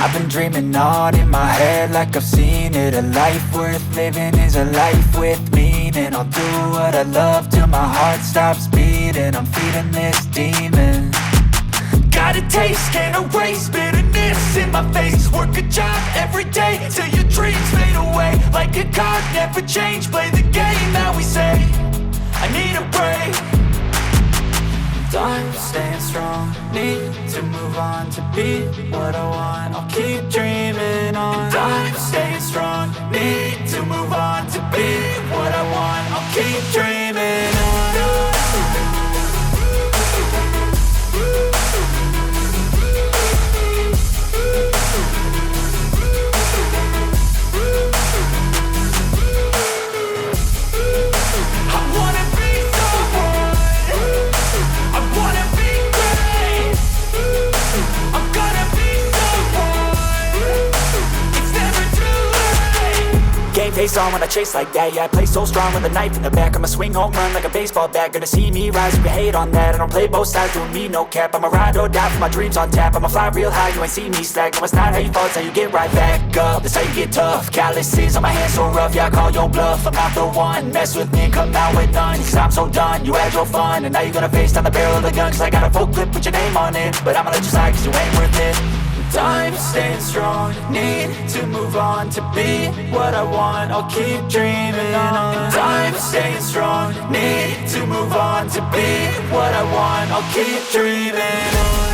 I've been dreaming on in my head like I've seen it. A life worth living is a life with meaning. I'll do what I love till my heart stops beating. I'm feeding this demon. Got a taste, can't erase bitterness in my face. Work a job every day till your dreams fade away. Like a card, never change, play the game that we say. I need a break. I'm staying strong, need to move on to be what I want. I'll keep dreaming on. I'm staying strong, need to move on to be what I want. I'll keep dreaming on. Face on when I chase like that, yeah, I play so strong with a knife in the back. I'ma swing home run like a baseball bat. Gonna see me rise if you hate on that. I don't play both sides, doing me no cap. I'ma ride or die for my dreams on tap. I'ma fly real high, you ain't see me slack. No, it's not how you fall, it's how you get right back up. That's how you get tough. Calluses on my hands so rough, yeah, I call your bluff. I'm not the one, mess with me and come out with none. Cause I'm so done, you had your fun. And now you're gonna face down the barrel of the gun. Cause I got a full clip with your name on it. But I'ma let you slide cause you ain't worth it. I'm staying strong, need to move on to be what I want. I'll keep dreaming on. I'm staying strong, need to move on to be what I want. I'll keep dreaming on.